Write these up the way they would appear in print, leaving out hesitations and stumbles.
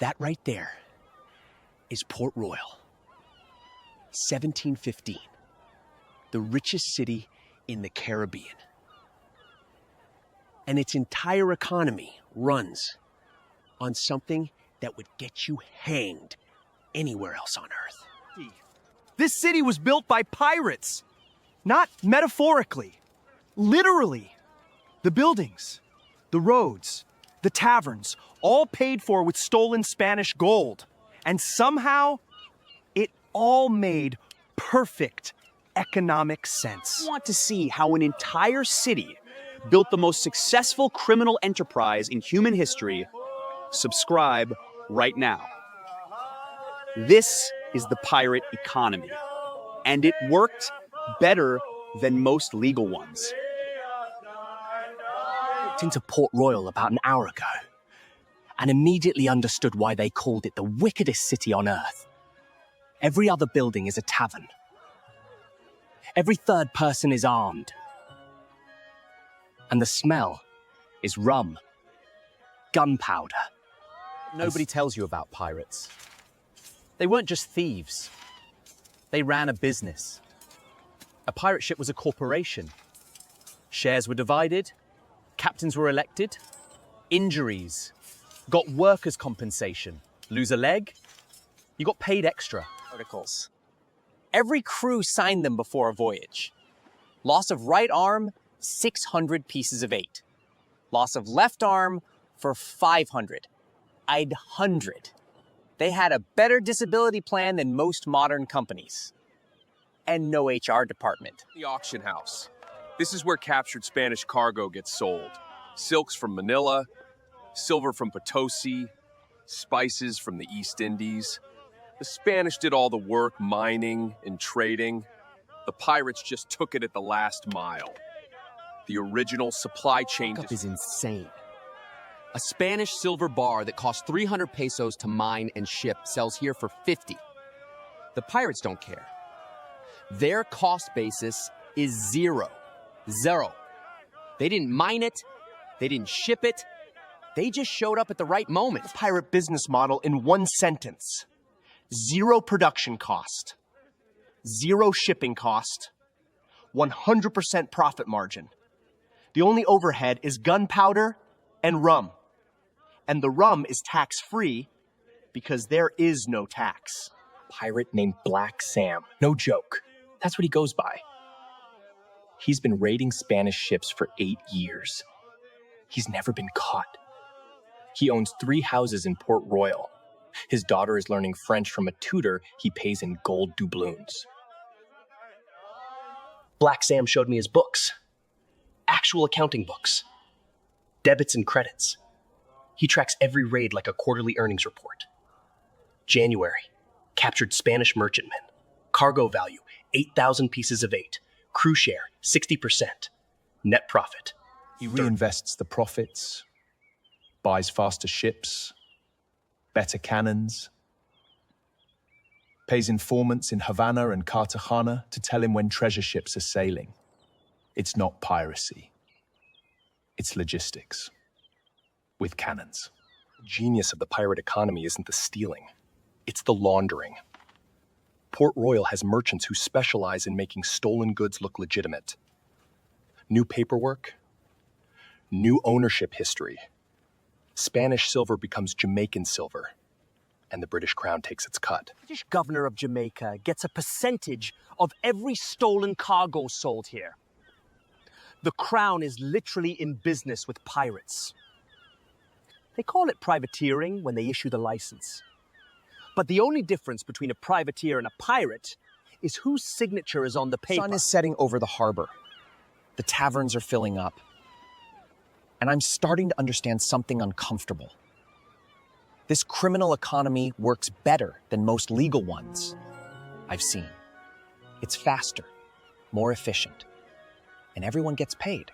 That right there is Port Royal, 1715, the richest city in the Caribbean. And its entire economy runs on something that would get you hanged anywhere else on Earth. This city was built by pirates, not metaphorically, literally. The buildings, the roads, the taverns, all paid for with stolen Spanish gold. And somehow, it all made perfect economic sense. I want to see how an entire city built the most successful criminal enterprise in human history. Subscribe right now. This is the pirate economy, and it worked better than most legal ones. I walked into Port Royal about an hour ago and immediately understood why they called it the wickedest city on Earth. Every other building is a tavern. Every third person is armed. And the smell is rum, gunpowder. Nobody tells you about pirates. They weren't just thieves. They ran a business. A pirate ship was a corporation. Shares were divided, captains were elected, injuries, got workers' compensation. Lose a leg, you got paid extra. Articles. Every crew signed them before a voyage. Loss of right arm, 600 pieces of 8. Loss of left arm for 500. I'd 100. They had a better disability plan than most modern companies. And no HR department. The auction house. This is where captured Spanish cargo gets sold. Silks from Manila, silver from Potosi, spices from the East Indies. The Spanish did all the work mining and trading. The pirates just took it at the last mile. The original supply chain is insane. A Spanish silver bar that costs 300 pesos to mine and ship sells here for 50. The pirates don't care. Their cost basis is zero. Zero. They didn't mine it. They didn't ship it. They just showed up at the right moment. The pirate business model in one sentence. 0 production cost. 0 shipping cost. 100% profit margin. The only overhead is gunpowder and rum. And the rum is tax-free because there is no tax. Pirate named Black Sam. No joke. That's what he goes by. He's been raiding Spanish ships for 8 years. He's never been caught. He owns 3 houses in Port Royal. His daughter is learning French from a tutor he pays in gold doubloons. Black Sam showed me his books. Actual accounting books. Debits and credits. He tracks every raid like a quarterly earnings report. January, captured Spanish merchantmen. Cargo value, 8,000 pieces of 8. Crew share, 60%. Net profit. He reinvests the profits, buys faster ships, better cannons, pays informants in Havana and Cartagena to tell him when treasure ships are sailing. It's not piracy. It's logistics. With cannons. The genius of the pirate economy isn't the stealing. It's the laundering. Port Royal has merchants who specialize in making stolen goods look legitimate. New paperwork, new ownership history. Spanish silver becomes Jamaican silver, and the British Crown takes its cut. The British governor of Jamaica gets a percentage of every stolen cargo sold here. The Crown is literally in business with pirates. They call it privateering when they issue the license. But the only difference between a privateer and a pirate is whose signature is on the paper. The sun is setting over the harbor. The taverns are filling up. And I'm starting to understand something uncomfortable. This criminal economy works better than most legal ones I've seen. It's faster, more efficient, and everyone gets paid.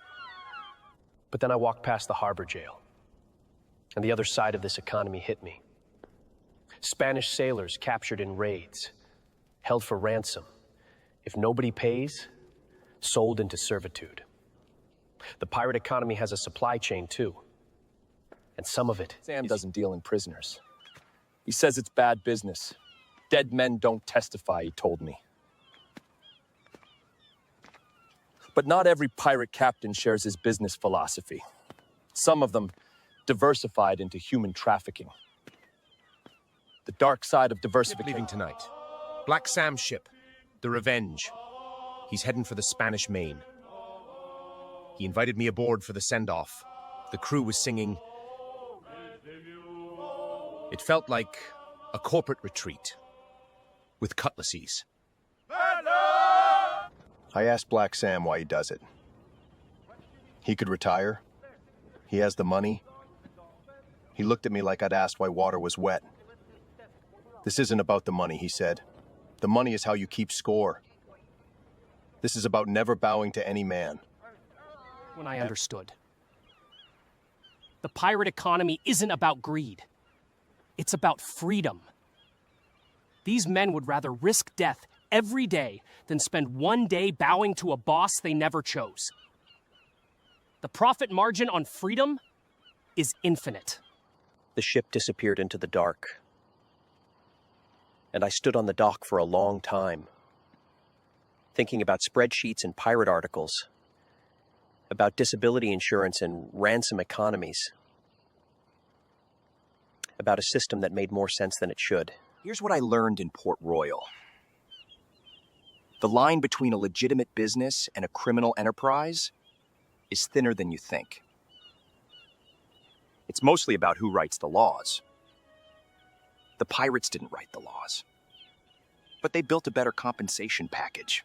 But then I walked past the harbor jail, and the other side of this economy hit me. Spanish sailors captured in raids, held for ransom. If nobody pays, sold into servitude. The pirate economy has a supply chain too, and some of it Sam doesn't deal in prisoners. He says it's bad business. Dead men don't testify, he told me. But not every pirate captain shares his business philosophy. Some of them diversified into human trafficking. The dark side of diversification. Leaving tonight. Black Sam's ship, the Revenge. He's heading for the Spanish Main. He invited me aboard for the send-off. The crew was singing. It felt like a corporate retreat with cutlasses. I asked Black Sam why he does it. He could retire. He has the money. He looked at me like I'd asked why water was wet. This isn't about the money, he said. The money is how you keep score. This is about never bowing to any man. When I understood. The pirate economy isn't about greed. It's about freedom. These men would rather risk death every day than spend one day bowing to a boss they never chose. The profit margin on freedom is infinite. The ship disappeared into the dark, and I stood on the dock for a long time, thinking about spreadsheets and pirate articles, about disability insurance and ransom economies, about a system that made more sense than it should. Here's what I learned in Port Royal. The line between a legitimate business and a criminal enterprise is thinner than you think. It's mostly about who writes the laws. The pirates didn't write the laws, but they built a better compensation package.